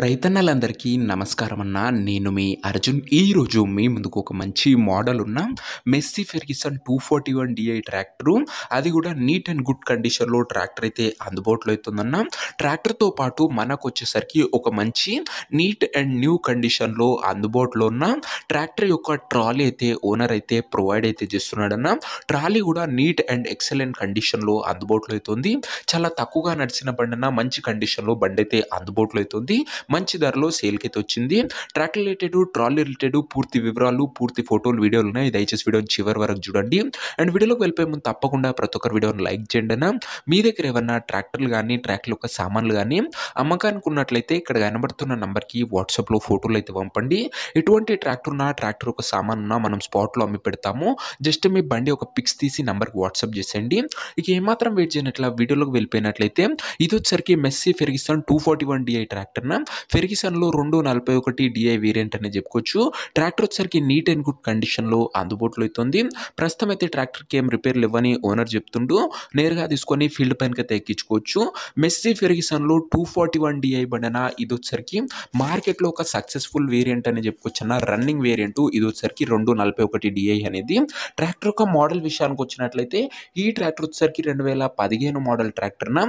రైతన్నలందరికీ నమస్కారం అన్న. నేను మీ అర్జున్. ఈరోజు మీ ముందుకు ఒక మంచి మోడల్ ఉన్న మెస్సీ ఫెర్గ్యూసన్ 241 DI ట్రాక్టరు, అది కూడా నీట్ అండ్ గుడ్ కండిషన్లో ట్రాక్టర్ అయితే అందుబాటులో అవుతుందన్న. ట్రాక్టర్తో పాటు మనకు వచ్చేసరికి ఒక మంచి నీట్ అండ్ న్యూ కండిషన్లో అందుబాటులో ఉన్న ట్రాక్టర్ యొక్క ట్రాలీ అయితే ఓనర్ అయితే ప్రొవైడ్ అయితే చేస్తున్నాడన్న. ట్రాలీ కూడా నీట్ అండ్ ఎక్సలెంట్ కండిషన్లో అందుబాటులో అవుతుంది. చాలా తక్కువగా నడిచిన బండి అన్న, మంచి కండిషన్లో బండి అయితే అందుబాటులో అవుతుంది. మంచి ధరలో సేల్కి అయితే వచ్చింది. ట్రాక్టర్ రిలేటెడ్, ట్రాలీ రిలేటెడ్ పూర్తి వివరాలు, పూర్తి ఫోటోలు, వీడియోలు ఉన్నాయి. దయచేసి వీడియోని చివరి వరకు చూడండి. అండ్ వీడియోలోకి వెళ్ళిపోయే ముందు తప్పకుండా ప్రతి ఒక్కరు వీడియోని లైక్ చేయండి అన్న. మీ దగ్గర ఏమన్నా ట్రాక్టర్లు కానీ ట్రాక్టర్ యొక్క సామాన్లు కానీ అమ్మకానికి ఉన్నట్లయితే ఇక్కడ కనబడుతున్న నంబర్కి వాట్సాప్లో ఫోటోలు అయితే పంపండి. ఎటువంటి ట్రాక్టర్ ఉన్నా, ట్రాక్టర్ యొక్క సామాన్ ఉన్నా మనం స్పాట్లో అమ్మి పెడతాము. జస్ట్ మీ బండి ఒక పిక్స్ తీసి నంబర్కి వాట్సాప్ చేసేయండి. ఇక ఏమాత్రం వెయిట్ చేయనట్ల వీడియోలోకి వెళ్ళిపోయినట్లయితే ఇది వచ్చరికి మెస్సీ ఫెర్గ్యూసన్ 241 DI ట్రాక్టర్. ఫెర్గ్యూసన్లో 241 DI వేరియంట్ అని చెప్పుకోవచ్చు. ట్రాక్టర్ వచ్చరికి నీట్ అండ్ గుడ్ కండిషన్లో అందుబాటులో అవుతుంది. ప్రస్తుతం అయితే ట్రాక్టర్కి ఏం రిపేర్లు ఇవ్వని ఓనర్ చెప్తుండు. నేరుగా తీసుకొని ఫీల్డ్ పైనకి అయితే ఎక్కించుకోవచ్చు. మెస్సీ ఫెర్గ్యూసన్లో 241 DI బండన ఇది వచ్చరికి మార్కెట్లో ఒక సక్సెస్ఫుల్ వేరియంట్ అని చెప్పుకోవచ్చు అన్న. రన్నింగ్ వేరియంట్ ఇది వచ్చరికి 241 DI అనేది. ట్రాక్టర్ యొక్క మోడల్ విషయానికి వచ్చినట్లయితే ఈ ట్రాక్టర్ వచ్చరికి 2015 మోడల్ ట్రాక్టర్న.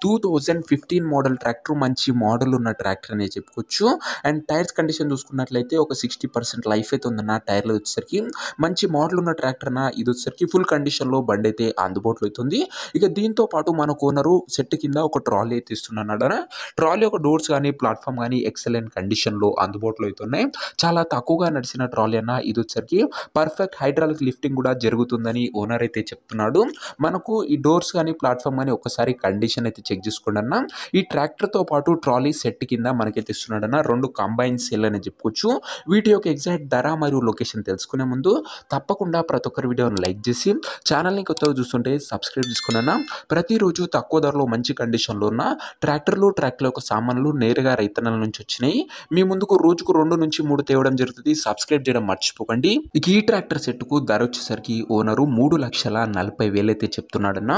2015 మోడల్ ట్రాక్టర్ మంచి మోడల్ ఉన్న ట్రాక్టర్ అనే చెప్పుకోవచ్చు. అండ్ టైర్స్ కండిషన్ చూసుకున్నట్లయితే ఒక 60% లైఫ్ అయితే ఉందన్న. టైర్లు వచ్చేసరికి మంచి మోడల్ ఉన్న ట్రాక్టర్న ఇది వచ్చేసరికి ఫుల్ కండిషన్లో బండి అయితే అందుబాటులో అవుతుంది. ఇక దీంతో పాటు మన ఓనరు సెట్ కింద ఒక ట్రాలీ అయితే ఇస్తున్నాడు. ట్రాలీ ఒక డోర్స్ కానీ ప్లాట్ఫామ్ కానీ ఎక్సలెంట్ కండిషన్లో అందుబాటులో అవుతున్నాయి. చాలా తక్కువగా నడిచిన ట్రాలీ అన్న. ఇది వచ్చేసరికి పర్ఫెక్ట్ హైడ్రాలిక్ లిఫ్టింగ్ కూడా జరుగుతుందని ఓనర్ అయితే చెప్తున్నాడు. మనకు ఈ డోర్స్ కానీ ప్లాట్ఫామ్ కానీ ఒకసారి కండిషన్ అయితే చెక్ చేసుకోండి అన్న. ఈ ట్రాక్టర్తో పాటు ట్రాలీ సెట్ కింద మనకైతే ఇస్తున్నాడన్న. 2 కంబైన్ సేల్ అని చెప్పుకోవచ్చు. వీటి యొక్క ఎగ్జాక్ట్ ధర మరియు లొకేషన్ తెలుసుకునే ముందు తప్పకుండా ప్రతి ఒక్కరి వీడియోని లైక్ చేసి ఛానల్ని కొత్తగా చూస్తుంటే సబ్స్క్రైబ్ చేసుకున్న. ప్రతిరోజు తక్కువ ధరలో మంచి కండిషన్లో ఉన్న ట్రాక్టర్ల యొక్క సామాన్లు నేరుగా రైతన్నల నుంచి వచ్చినాయి. మీ ముందుకు రోజుకు 2 నుంచి 3 తేవడం జరుగుతుంది. సబ్స్క్రైబ్ చేయడం మర్చిపోకండి. ఇక ఈ ట్రాక్టర్ సెట్కు ధర వచ్చేసరికి ఓనరు 3,40,000 అయితే చెప్తున్నాడన్న.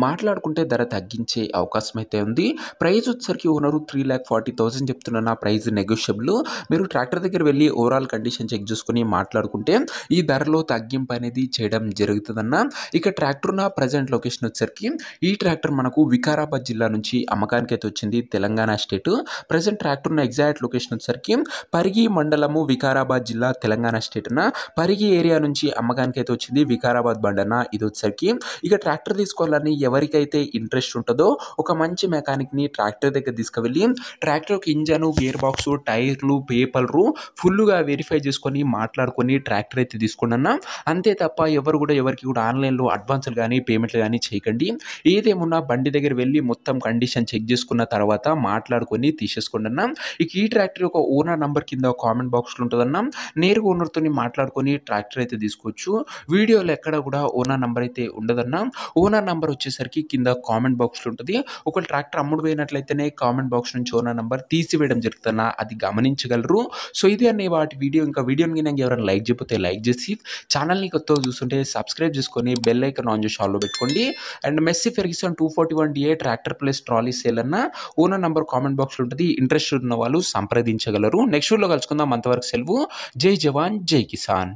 మాట్లాడుకుంటే ధర తగ్గించే అవకాశం అయితే ఉంది. ప్రైస్ వచ్చేసరికి ఓనరు 3,40,000 చెప్తున్నా. Price negotiable. మీరు ట్రాక్టర్ దగ్గర వెళ్ళి ఓవరాల్ కండిషన్ చెక్ చేసుకుని మాట్లాడుకుంటే ఈ ధరలో తగ్గింపు అనేది చేయడం జరుగుతుందన్న. ఇక ట్రాక్టర్ ఉన్న ప్రజెంట్ లొకేషన్ వచ్చేసరికి ఈ ట్రాక్టర్ మనకు వికారాబాద్ జిల్లా నుంచి అమ్మకానికి అయితే వచ్చింది, తెలంగాణ స్టేట్. ప్రజెంట్ ట్రాక్టర్ ఉన్న ఎగ్జాక్ట్ లొకేషన్ వచ్చేసరికి పరిగి మండలము, వికారాబాద్ జిల్లా, తెలంగాణ స్టేట్ అన్న. పరిగి ఏరియా నుంచి అమ్మకానికి అయితే వచ్చింది, వికారాబాద్ బండన ఇది వచ్చేసరికి. ఇక ట్రాక్టర్ తీసుకోవాలని ఎవరికైతే ఇంట్రెస్ట్ ఉంటుందో ఒక మంచి మెకానిక్ని ట్రాక్టర్ దగ్గర తీసుకువెళ్ళి ట్రాక్టర్ యొక్క ఇంజను, గేర్ బాక్స్, టైర్లు, పేపర్లు ఫుల్గా వెరిఫై చేసుకొని మాట్లాడుకొని ట్రాక్టర్ అయితే తీసుకోండి అన్న. అంతే తప్ప ఎవరికి కూడా ఆన్లైన్లో అడ్వాన్సులు కానీ పేమెంట్లు కానీ చేయకండి. ఏదేమున్నా బండి దగ్గర వెళ్ళి మొత్తం కండిషన్ చెక్ చేసుకున్న తర్వాత మాట్లాడుకొని తీసేసుకోండి అన్న. ఇక ఈ ట్రాక్టర్ యొక్క ఓనర్ నంబర్ కింద కామెంట్ బాక్స్లో ఉంటుందన్న. నేరుగా ఓనర్తో మాట్లాడుకొని ట్రాక్టర్ అయితే తీసుకోవచ్చు. వీడియోలో ఎక్కడ కూడా ఓనర్ నంబర్ అయితే ఉండదన్న. ఓనర్ నంబర్ వచ్చేసరికి కింద కామెంట్ బాక్స్లో ఉంటుంది. ఒకవేళ ట్రాక్టర్ అమ్ముడు పోయినట్లయితేనే కామెంట్ బాక్స్ నుంచి ఓనర్ నంబర్ తీసివేయడం జరుగుతున్న, అది గమనించగలరు. సో ఇది అనే వాటి వీడియో. ఇంకా వీడియోని ఎవరైనా లైక్ చేయకపోతే లైక్ చేసి ఛానల్ని కొత్తగా చూస్తుంటే సబ్స్క్రైబ్ చేసుకొని బెల్ ఐకాన్ ఆన్ చేసి ఆల్లో పెట్టుకోండి. And Massey Ferguson 241 DI tractor plus trolley sale అన్న. ఓనర్ నంబర్ కామెంట్ బాక్స్లో ఉంటుంది. ఇంట్రెస్ట్ ఉన్న వాళ్ళు సంప్రదించగలరు. నెక్స్ట్ వీడియోలో కలుసుకుందాం. అంతవరకు సెలవు. జై జవాన్, జై కిసాన్.